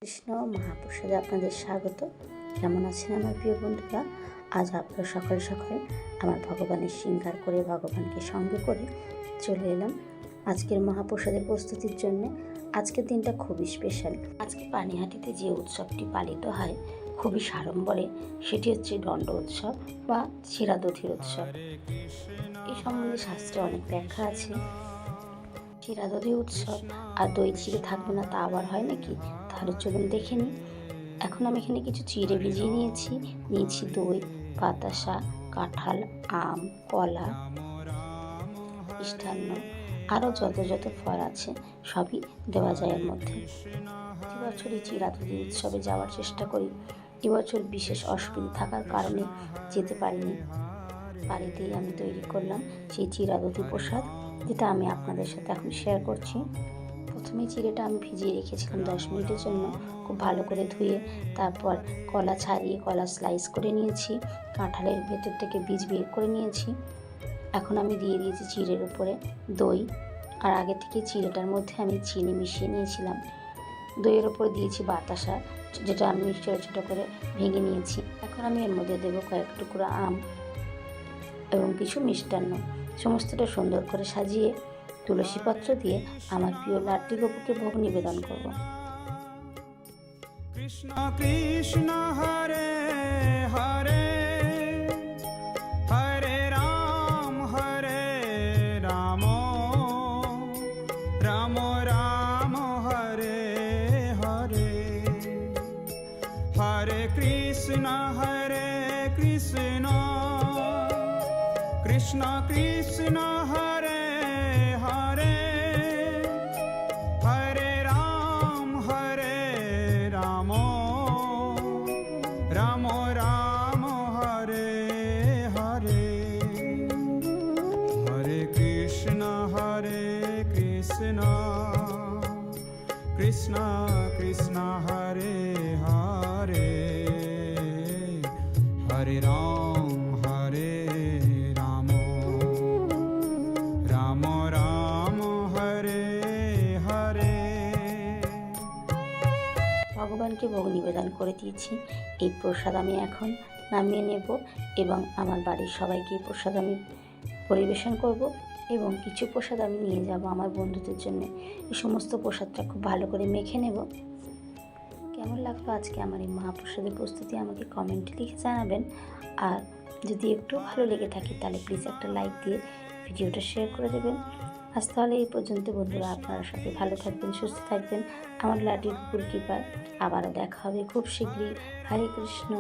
কৃষ্ণ মহাপ্রসাদে আপনাদের স্বাগত। কেমন আছেন আমার প্রিয় বন্ধুরা? আজ আপনারা সকাল সকাল আমার ভগবানের শৃঙ্গার করে ভগবানকে সঙ্গে করে চলে এলাম আজকের মহাপ্রসাদের প্রস্তুতির জন্য। আজকের দিনটা খুবই স্পেশাল। আজকে পানিহাটিতে যে উৎসবটি পালিত হয় খুবই সাড়ম্বরে, সেটি হচ্ছে দণ্ড উৎসব বা ক্ষীরাদধির উৎসব। এই সম্বন্ধে শাস্ত্রে অনেক ব্যাখ্যা আছে। ক্ষীরাদধি উৎসব আর দই চিড়ে থাকবে না তা আবার হয় নাকি? তাহলে চলুন দেখে নিই। এখন আমি এখানে কিছু চিড়ে ভিজিয়ে নিয়েছি দই, বাতাসা, কাঁঠাল, আম, কলা, মিষ্টান্ন, আরও যত ফল আছে সবই দেওয়া যায় এর মধ্যে। প্রতি বছর এই ক্ষীরাদধি উৎসবে যাওয়ার চেষ্টা করি। এবছর বিশেষ অসুবিধা থাকার কারণে যেতে পারিনি। বাড়িতেই আমি তৈরি করলাম সেই ক্ষীরাদধি প্রসাদ, যেটা আমি আপনাদের সাথে এখন শেয়ার করছি। প্রথমে চিড়েটা আমি ভিজিয়ে রেখেছিলাম 10 মিনিটের জন্য, খুব ভালো করে ধুয়ে। তারপর কলা ছাড়িয়ে কলা স্লাইস করে নিয়েছি, কাঁঠালের ভেতর থেকে বীজ বের করে নিয়েছি। এখন আমি দিয়ে দিয়েছি চিড়ের উপরে দই, আর আগে থেকে চিড়েটার মধ্যে আমি চিনি মিশিয়ে নিয়েছিলাম। দইয়ের ওপরে দিয়েছি বাতাসা, যেটা আমি ছোটো ছোটো করে ভেঙে নিয়েছি। এখন আমি এর মধ্যে দেবো কয়েক টুকরো আম এবং কিছু মিষ্টান্ন। সমস্তটা সুন্দর করে সাজিয়ে তুলসী পত্র দিয়ে আমার প্রিয় লাড্ডু গোপুকে ভোগ নিবেদন করব। কৃষ্ণ কৃষ্ণ হরে হরে হরে রাম রাম রাম হরে হরে হরে কৃষ্ণ কৃষ্ণ কৃষ্ণ হরে হরে হরে রাম রাম রাম হরে হরে হরে কৃষ্ণ কৃষ্ণ কৃষ্ণ হরে হরে হরে রাম রাম রাম হরে হরে। ভগবানকে ভোগ নিবেদন করে দিয়েছি। এই প্রসাদ আমি এখন নামিয়ে নেব এবং আমার বাড়ির সবাইকে এই প্রসাদ আমি পরিবেশন করব এবং কিছু প্রসাদ আমি নিয়ে যাব আমার বন্ধুদের জন্য। এই সমস্ত প্রসাদটা খুব ভালো করে মেখে নেব। কেমন লাগলো আজকে আমার এই মহাপ্রসাদের প্রস্তুতি আমাকে কমেন্টে লিখে জানাবেন। আর যদি একটু ভালো লেগে থাকে তাহলে প্লিজ একটা লাইক দিয়ে ভিডিওটা শেয়ার করে দেবেন। আজ তাহলে এই পর্যন্ত বন্ধুরা, আপনারা সবাই ভালো থাকবেন, সুস্থ থাকবেন। আমার লাড্ডু গোপুর কৃপায় আবারও দেখা হবে খুব শীঘ্রই। হরে কৃষ্ণ।